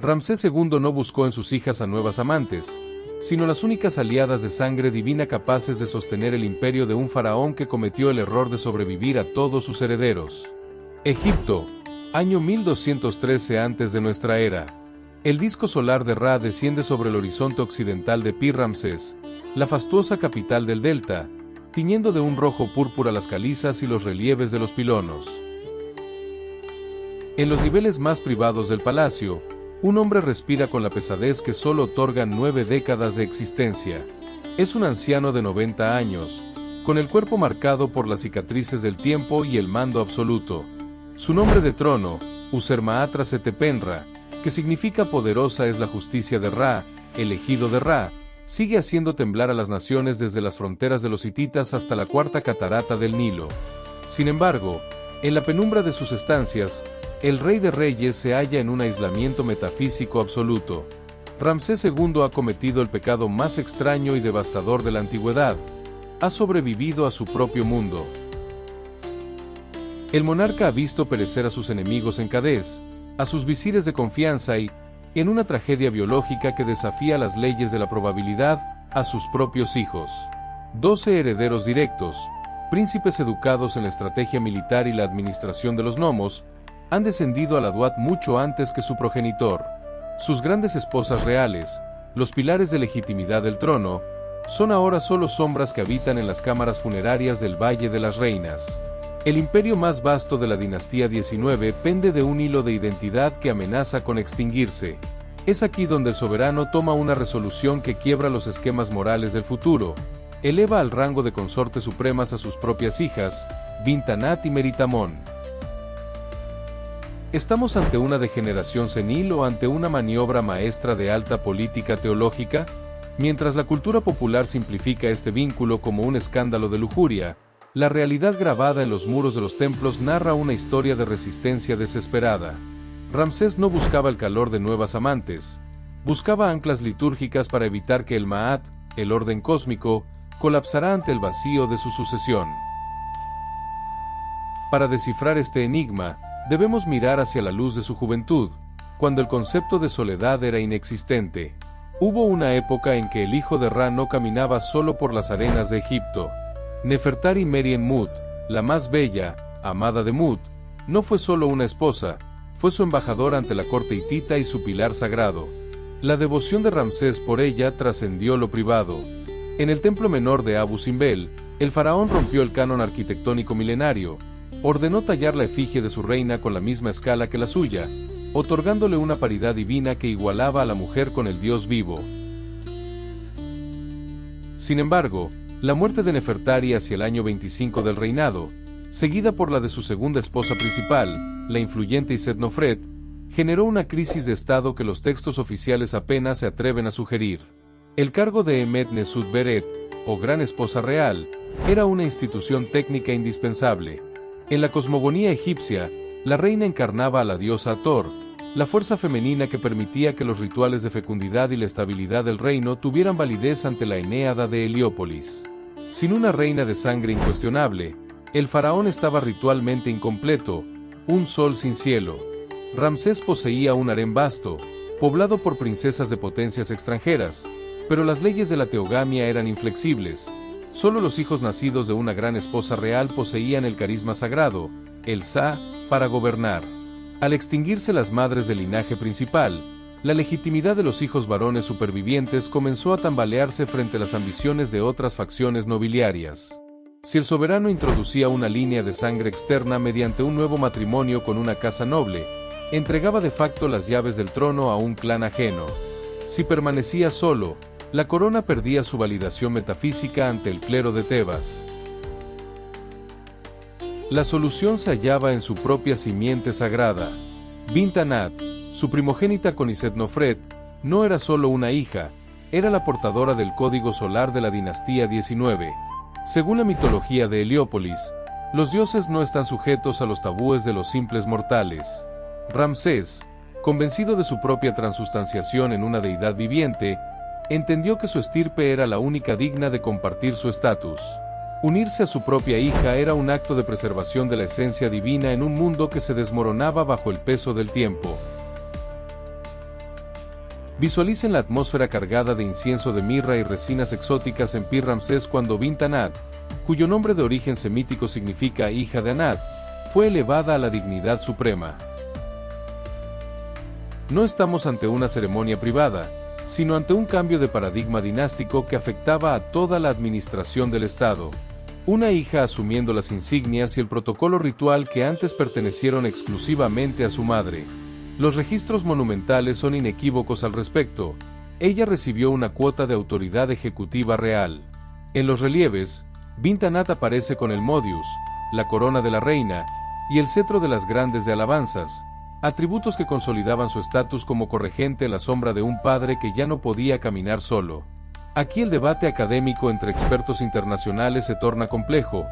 Ramsés II no buscó en sus hijas a nuevas amantes, sino las únicas aliadas de sangre divina capaces de sostener el imperio de un faraón que cometió el error de sobrevivir a todos sus herederos. Egipto, año 1213 antes de nuestra era. El disco solar de Ra desciende sobre el horizonte occidental de Pi-Ramsés, la fastuosa capital del delta, tiñendo de un rojo púrpura las calizas y los relieves de los pilonos. En los niveles más privados del palacio, un hombre respira con la pesadez que solo otorgan 9 décadas de existencia. Es un anciano de 90 años, con el cuerpo marcado por las cicatrices del tiempo y el mando absoluto. Su nombre de trono, Usermaatra Setepenra, que significa poderosa es la justicia de Ra, elegido de Ra, sigue haciendo temblar a las naciones desde las fronteras de los hititas hasta la cuarta catarata del Nilo. Sin embargo, en la penumbra de sus estancias, el Rey de Reyes se halla en un aislamiento metafísico absoluto. Ramsés II ha cometido el pecado más extraño y devastador de la antigüedad. Ha sobrevivido a su propio mundo. El monarca ha visto perecer a sus enemigos en Cadés, a sus visires de confianza y, en una tragedia biológica que desafía las leyes de la probabilidad, a sus propios hijos. 12 herederos directos, príncipes educados en la estrategia militar y la administración de los gnomos, han descendido a la Duat mucho antes que su progenitor. Sus grandes esposas reales, los pilares de legitimidad del trono, son ahora solo sombras que habitan en las cámaras funerarias del Valle de las Reinas. El imperio más vasto de la dinastía XIX pende de un hilo de identidad que amenaza con extinguirse. Es aquí donde el soberano toma una resolución que quiebra los esquemas morales del futuro. Eleva al rango de consortes supremas a sus propias hijas, Bintanat y Meritamón. ¿Estamos ante una degeneración senil o ante una maniobra maestra de alta política teológica? Mientras la cultura popular simplifica este vínculo como un escándalo de lujuria, la realidad grabada en los muros de los templos narra una historia de resistencia desesperada. Ramsés no buscaba el calor de nuevas amantes, buscaba anclas litúrgicas para evitar que el Ma'at, el orden cósmico, colapsara ante el vacío de su sucesión. Para descifrar este enigma, debemos mirar hacia la luz de su juventud, cuando el concepto de soledad era inexistente. Hubo una época en que el hijo de Ra no caminaba solo por las arenas de Egipto. Nefertari Merien Mut, la más bella, amada de Mut, no fue solo una esposa, fue su embajadora ante la corte hitita y su pilar sagrado. La devoción de Ramsés por ella trascendió lo privado. En el templo menor de Abu Simbel, el faraón rompió el canon arquitectónico milenario, ordenó tallar la efigie de su reina con la misma escala que la suya, otorgándole una paridad divina que igualaba a la mujer con el Dios vivo. Sin embargo, la muerte de Nefertari hacia el año 25 del reinado, seguida por la de su segunda esposa principal, la influyente Isetnofret, generó una crisis de estado que los textos oficiales apenas se atreven a sugerir. El cargo de Emet Nesut Beret, o Gran Esposa Real, era una institución técnica indispensable. En la cosmogonía egipcia, la reina encarnaba a la diosa Hathor, la fuerza femenina que permitía que los rituales de fecundidad y la estabilidad del reino tuvieran validez ante la Enéada de Heliópolis. Sin una reina de sangre incuestionable, el faraón estaba ritualmente incompleto, un sol sin cielo. Ramsés poseía un harén vasto, poblado por princesas de potencias extranjeras, pero las leyes de la teogamia eran inflexibles. Solo los hijos nacidos de una gran esposa real poseían el carisma sagrado, el Sa, para gobernar. Al extinguirse las madres del linaje principal, la legitimidad de los hijos varones supervivientes comenzó a tambalearse frente a las ambiciones de otras facciones nobiliarias. Si el soberano introducía una línea de sangre externa mediante un nuevo matrimonio con una casa noble, entregaba de facto las llaves del trono a un clan ajeno. Si permanecía solo, la corona perdía su validación metafísica ante el clero de Tebas. La solución se hallaba en su propia simiente sagrada. Bintanat, su primogénita con Isetnofret, no era solo una hija, era la portadora del código solar de la dinastía XIX. Según la mitología de Heliópolis, los dioses no están sujetos a los tabúes de los simples mortales. Ramsés, convencido de su propia transustanciación en una deidad viviente, entendió que su estirpe era la única digna de compartir su estatus. Unirse a su propia hija era un acto de preservación de la esencia divina en un mundo que se desmoronaba bajo el peso del tiempo. Visualicen la atmósfera cargada de incienso de mirra y resinas exóticas en Pi Ramsés cuando Bint Anat, cuyo nombre de origen semítico significa hija de Anat, fue elevada a la dignidad suprema. No estamos ante una ceremonia privada, sino ante un cambio de paradigma dinástico que afectaba a toda la administración del Estado. Una hija asumiendo las insignias y el protocolo ritual que antes pertenecieron exclusivamente a su madre. Los registros monumentales son inequívocos al respecto. Ella recibió una cuota de autoridad ejecutiva real. En los relieves, Bint Anat aparece con el modius, la corona de la reina, y el cetro de las grandes de alabanzas, atributos que consolidaban su estatus como corregente en la sombra de un padre que ya no podía caminar solo. Aquí el debate académico entre expertos internacionales se torna complejo.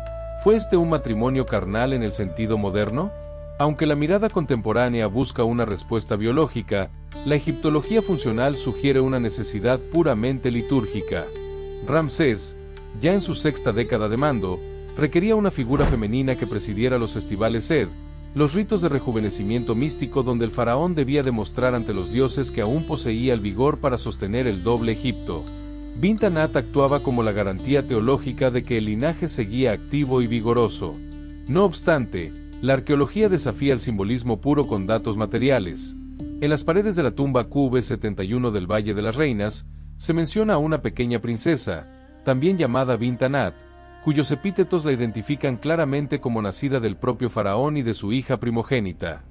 ¿Fue este un matrimonio carnal en el sentido moderno? Aunque la mirada contemporánea busca una respuesta biológica, la egiptología funcional sugiere una necesidad puramente litúrgica. Ramsés, ya en su sexta década de mando, requería una figura femenina que presidiera los festivales Ed, los ritos de rejuvenecimiento místico donde el faraón debía demostrar ante los dioses que aún poseía el vigor para sostener el doble Egipto. Bint Anat actuaba como la garantía teológica de que el linaje seguía activo y vigoroso. No obstante, la arqueología desafía el simbolismo puro con datos materiales. En las paredes de la tumba QV71 del Valle de las Reinas, se menciona a una pequeña princesa, también llamada Bint Anat, cuyos epítetos la identifican claramente como nacida del propio faraón y de su hija primogénita.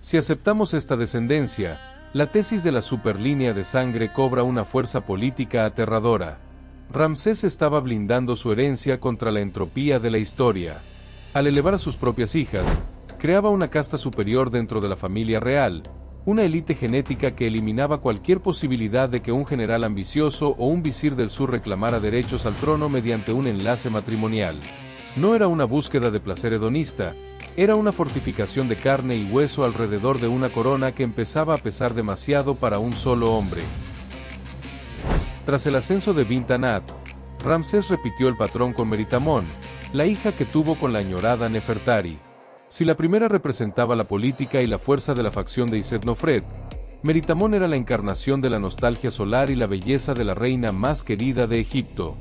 Si aceptamos esta descendencia, la tesis de la superlínea de sangre cobra una fuerza política aterradora. Ramsés estaba blindando su herencia contra la entropía de la historia. Al elevar a sus propias hijas, creaba una casta superior dentro de la familia real, una élite genética que eliminaba cualquier posibilidad de que un general ambicioso o un visir del sur reclamara derechos al trono mediante un enlace matrimonial. No era una búsqueda de placer hedonista, era una fortificación de carne y hueso alrededor de una corona que empezaba a pesar demasiado para un solo hombre. Tras el ascenso de Bint Anat, Ramsés repitió el patrón con Meritamón, la hija que tuvo con la añorada Nefertari. Si la primera representaba la política y la fuerza de la facción de Isetnofret, Meritamón era la encarnación de la nostalgia solar y la belleza de la reina más querida de Egipto.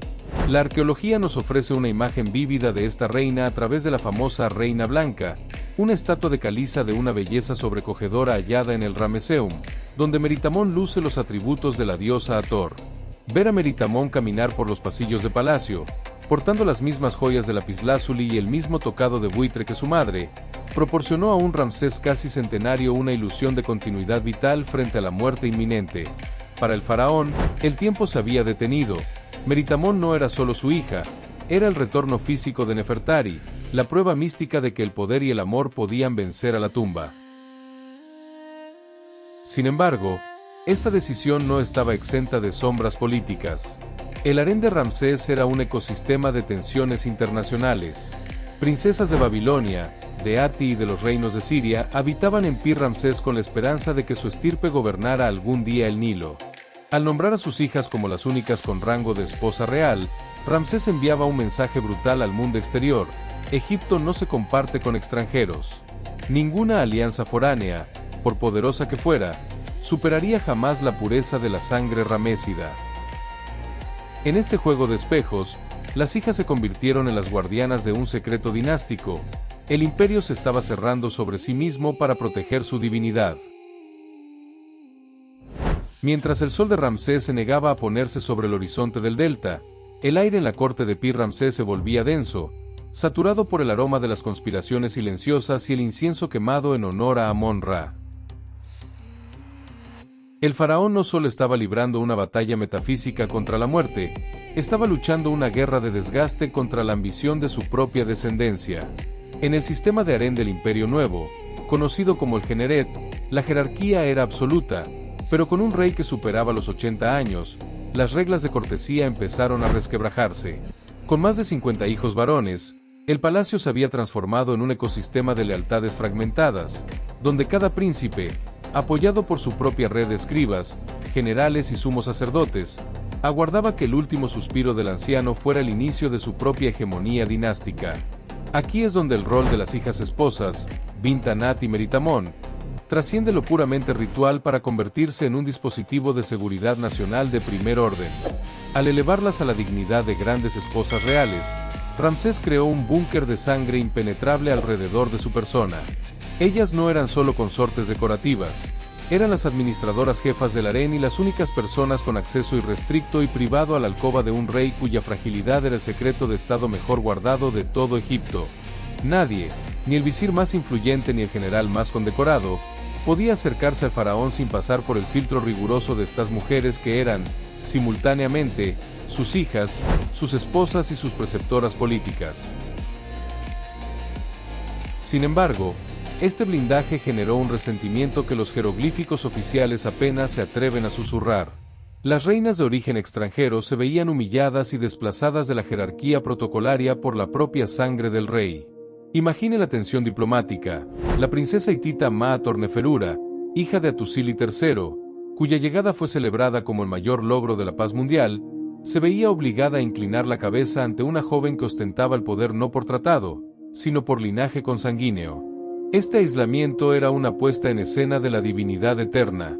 La arqueología nos ofrece una imagen vívida de esta reina a través de la famosa Reina Blanca, una estatua de caliza de una belleza sobrecogedora hallada en el Ramesseum, donde Meritamón luce los atributos de la diosa Hathor. Ver a Meritamón caminar por los pasillos de palacio, portando las mismas joyas de lapislázuli y el mismo tocado de buitre que su madre, proporcionó a un Ramsés casi centenario una ilusión de continuidad vital frente a la muerte inminente. Para el faraón, el tiempo se había detenido. Meritamón no era solo su hija, era el retorno físico de Nefertari, la prueba mística de que el poder y el amor podían vencer a la tumba. Sin embargo, esta decisión no estaba exenta de sombras políticas. El harén de Ramsés era un ecosistema de tensiones internacionales. Princesas de Babilonia, de Ati y de los reinos de Siria habitaban en Pi Ramsés con la esperanza de que su estirpe gobernara algún día el Nilo. Al nombrar a sus hijas como las únicas con rango de esposa real, Ramsés enviaba un mensaje brutal al mundo exterior: Egipto no se comparte con extranjeros. Ninguna alianza foránea, por poderosa que fuera, superaría jamás la pureza de la sangre ramésida. En este juego de espejos, las hijas se convirtieron en las guardianas de un secreto dinástico. El imperio se estaba cerrando sobre sí mismo para proteger su divinidad. Mientras el sol de Ramsés se negaba a ponerse sobre el horizonte del delta, el aire en la corte de Pi Ramsés se volvía denso, saturado por el aroma de las conspiraciones silenciosas y el incienso quemado en honor a Amón-Ra. El faraón no solo estaba librando una batalla metafísica contra la muerte, estaba luchando una guerra de desgaste contra la ambición de su propia descendencia. En el sistema de harén del Imperio Nuevo, conocido como el Generet, la jerarquía era absoluta, pero con un rey que superaba los 80 años, las reglas de cortesía empezaron a resquebrajarse. Con más de 50 hijos varones, el palacio se había transformado en un ecosistema de lealtades fragmentadas, donde cada príncipe, apoyado por su propia red de escribas, generales y sumos sacerdotes, aguardaba que el último suspiro del anciano fuera el inicio de su propia hegemonía dinástica. Aquí es donde el rol de las hijas esposas, Bint Anat y Meritamón, trasciende lo puramente ritual para convertirse en un dispositivo de seguridad nacional de primer orden. Al elevarlas a la dignidad de grandes esposas reales, Ramsés creó un búnker de sangre impenetrable alrededor de su persona. Ellas no eran solo consortes decorativas, eran las administradoras jefas del harén y las únicas personas con acceso irrestricto y privado a la alcoba de un rey cuya fragilidad era el secreto de estado mejor guardado de todo Egipto. Nadie, ni el visir más influyente ni el general más condecorado, podía acercarse al faraón sin pasar por el filtro riguroso de estas mujeres que eran, simultáneamente, sus hijas, sus esposas y sus preceptoras políticas. Sin embargo, este blindaje generó un resentimiento que los jeroglíficos oficiales apenas se atreven a susurrar. Las reinas de origen extranjero se veían humilladas y desplazadas de la jerarquía protocolaria por la propia sangre del rey. Imagine la tensión diplomática. La princesa hitita Maa-Torneferura, hija de Atusili III, cuya llegada fue celebrada como el mayor logro de la paz mundial, se veía obligada a inclinar la cabeza ante una joven que ostentaba el poder no por tratado, sino por linaje consanguíneo. Este aislamiento era una puesta en escena de la divinidad eterna.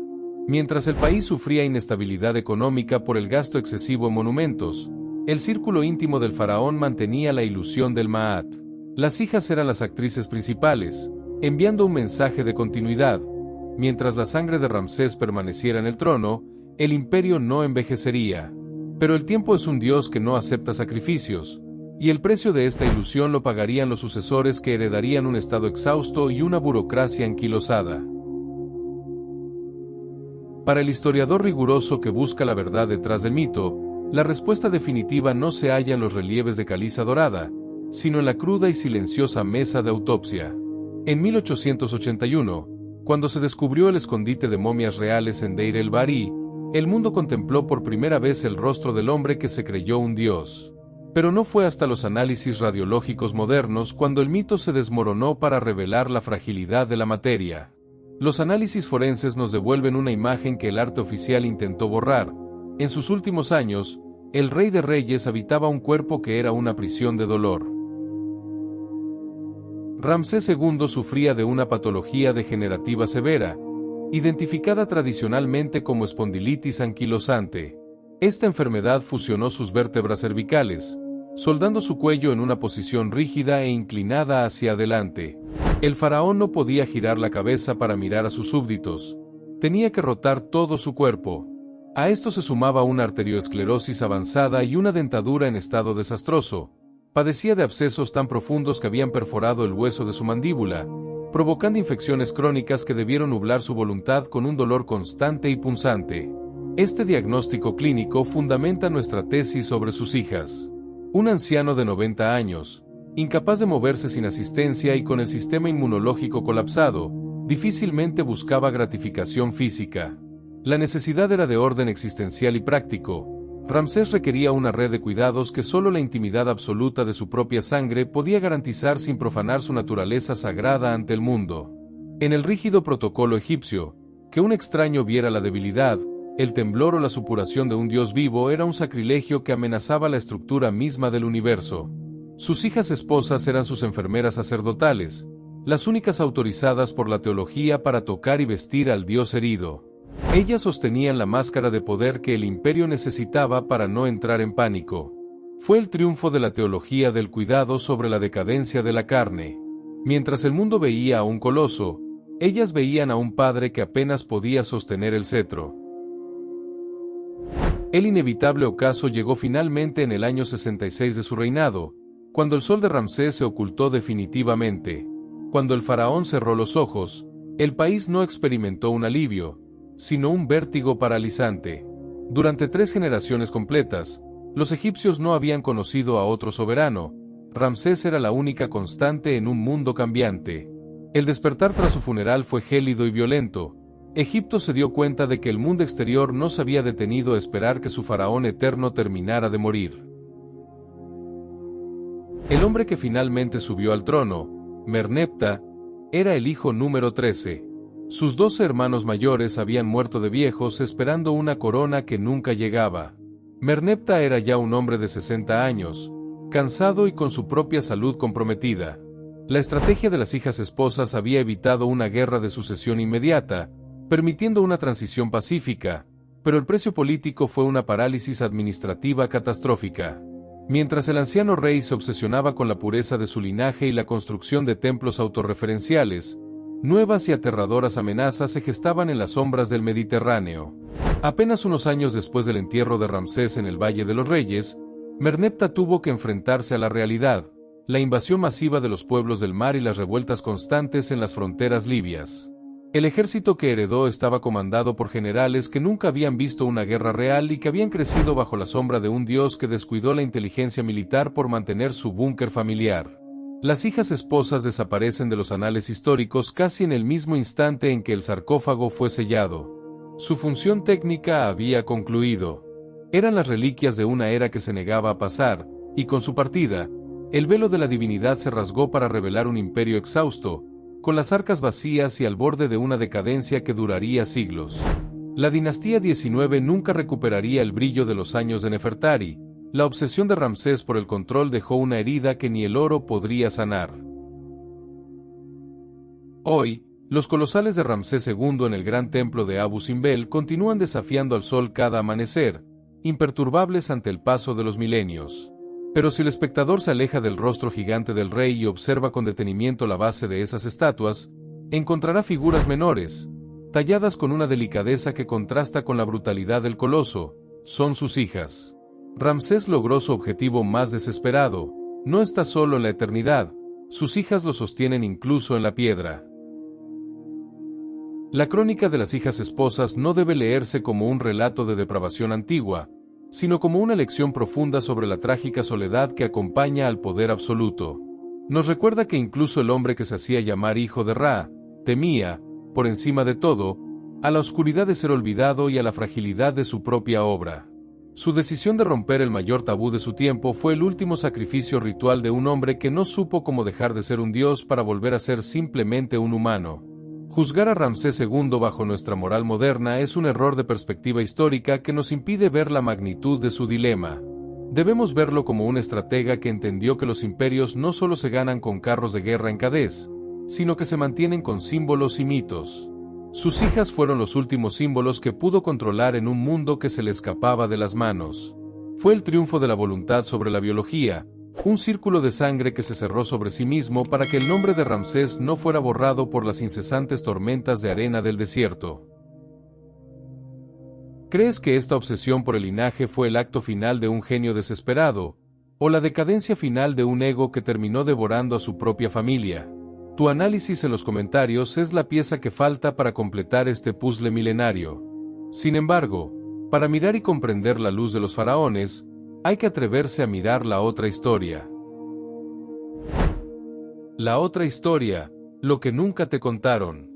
Mientras el país sufría inestabilidad económica por el gasto excesivo en monumentos, el círculo íntimo del faraón mantenía la ilusión del Maat. Las hijas eran las actrices principales, enviando un mensaje de continuidad. Mientras la sangre de Ramsés permaneciera en el trono, el imperio no envejecería. Pero el tiempo es un dios que no acepta sacrificios, y el precio de esta ilusión lo pagarían los sucesores que heredarían un estado exhausto y una burocracia anquilosada. Para el historiador riguroso que busca la verdad detrás del mito, la respuesta definitiva no se halla en los relieves de caliza dorada, sino en la cruda y silenciosa mesa de autopsia. En 1881, cuando se descubrió el escondite de momias reales en Deir el-Bahari, el mundo contempló por primera vez el rostro del hombre que se creyó un dios. Pero no fue hasta los análisis radiológicos modernos cuando el mito se desmoronó para revelar la fragilidad de la materia. Los análisis forenses nos devuelven una imagen que el arte oficial intentó borrar. En sus últimos años, el rey de reyes habitaba un cuerpo que era una prisión de dolor. Ramsés II sufría de una patología degenerativa severa, identificada tradicionalmente como espondilitis anquilosante. Esta enfermedad fusionó sus vértebras cervicales, soldando su cuello en una posición rígida e inclinada hacia adelante. El faraón no podía girar la cabeza para mirar a sus súbditos. Tenía que rotar todo su cuerpo. A esto se sumaba una arterioesclerosis avanzada y una dentadura en estado desastroso. Padecía de abscesos tan profundos que habían perforado el hueso de su mandíbula, provocando infecciones crónicas que debieron nublar su voluntad con un dolor constante y punzante. Este diagnóstico clínico fundamenta nuestra tesis sobre sus hijas. Un anciano de 90 años, incapaz de moverse sin asistencia y con el sistema inmunológico colapsado, difícilmente buscaba gratificación física. La necesidad era de orden existencial y práctico. Ramsés requería una red de cuidados que solo la intimidad absoluta de su propia sangre podía garantizar sin profanar su naturaleza sagrada ante el mundo. En el rígido protocolo egipcio, que un extraño viera la debilidad, el temblor o la supuración de un dios vivo era un sacrilegio que amenazaba la estructura misma del universo. Sus hijas esposas eran sus enfermeras sacerdotales, las únicas autorizadas por la teología para tocar y vestir al dios herido. Ellas sostenían la máscara de poder que el imperio necesitaba para no entrar en pánico. Fue el triunfo de la teología del cuidado sobre la decadencia de la carne. Mientras el mundo veía a un coloso, ellas veían a un padre que apenas podía sostener el cetro. El inevitable ocaso llegó finalmente en el año 66 de su reinado, cuando el sol de Ramsés se ocultó definitivamente. Cuando el faraón cerró los ojos, el país no experimentó un alivio, sino un vértigo paralizante. Durante 3 generaciones completas, los egipcios no habían conocido a otro soberano. Ramsés era la única constante en un mundo cambiante. El despertar tras su funeral fue gélido y violento. Egipto se dio cuenta de que el mundo exterior no se había detenido a esperar que su faraón eterno terminara de morir. El hombre que finalmente subió al trono, Merneptah, era el hijo número 13. Sus 12 hermanos mayores habían muerto de viejos esperando una corona que nunca llegaba. Merneptah era ya un hombre de 60 años, cansado y con su propia salud comprometida. La estrategia de las hijas esposas había evitado una guerra de sucesión inmediata, permitiendo una transición pacífica, pero el precio político fue una parálisis administrativa catastrófica. Mientras el anciano rey se obsesionaba con la pureza de su linaje y la construcción de templos autorreferenciales, nuevas y aterradoras amenazas se gestaban en las sombras del Mediterráneo. Apenas unos años después del entierro de Ramsés en el Valle de los Reyes, Merneptah tuvo que enfrentarse a la realidad, la invasión masiva de los pueblos del mar y las revueltas constantes en las fronteras libias. El ejército que heredó estaba comandado por generales que nunca habían visto una guerra real y que habían crecido bajo la sombra de un dios que descuidó la inteligencia militar por mantener su búnker familiar. Las hijas esposas desaparecen de los anales históricos casi en el mismo instante en que el sarcófago fue sellado. Su función técnica había concluido. Eran las reliquias de una era que se negaba a pasar, y con su partida, el velo de la divinidad se rasgó para revelar un imperio exhausto, con las arcas vacías y al borde de una decadencia que duraría siglos. La dinastía 19 nunca recuperaría el brillo de los años de Nefertari. La obsesión de Ramsés por el control dejó una herida que ni el oro podría sanar. Hoy, los colosales de Ramsés II en el gran templo de Abu Simbel continúan desafiando al sol cada amanecer, imperturbables ante el paso de los milenios. Pero si el espectador se aleja del rostro gigante del rey y observa con detenimiento la base de esas estatuas, encontrará figuras menores, talladas con una delicadeza que contrasta con la brutalidad del coloso. Son sus hijas. Ramsés logró su objetivo más desesperado. No está solo en la eternidad, sus hijas lo sostienen incluso en la piedra. La crónica de las hijas esposas no debe leerse como un relato de depravación antigua, sino como una lección profunda sobre la trágica soledad que acompaña al poder absoluto. Nos recuerda que incluso el hombre que se hacía llamar hijo de Ra, temía, por encima de todo, a la oscuridad de ser olvidado y a la fragilidad de su propia obra. Su decisión de romper el mayor tabú de su tiempo fue el último sacrificio ritual de un hombre que no supo cómo dejar de ser un dios para volver a ser simplemente un humano. Juzgar a Ramsés II bajo nuestra moral moderna es un error de perspectiva histórica que nos impide ver la magnitud de su dilema. Debemos verlo como un estratega que entendió que los imperios no solo se ganan con carros de guerra en Cadés, sino que se mantienen con símbolos y mitos. Sus hijas fueron los últimos símbolos que pudo controlar en un mundo que se le escapaba de las manos. Fue el triunfo de la voluntad sobre la biología, un círculo de sangre que se cerró sobre sí mismo para que el nombre de Ramsés no fuera borrado por las incesantes tormentas de arena del desierto. ¿Crees que esta obsesión por el linaje fue el acto final de un genio desesperado, o la decadencia final de un ego que terminó devorando a su propia familia? Tu análisis en los comentarios es la pieza que falta para completar este puzzle milenario. Sin embargo, para mirar y comprender la luz de los faraones, hay que atreverse a mirar la otra historia. La otra historia, lo que nunca te contaron.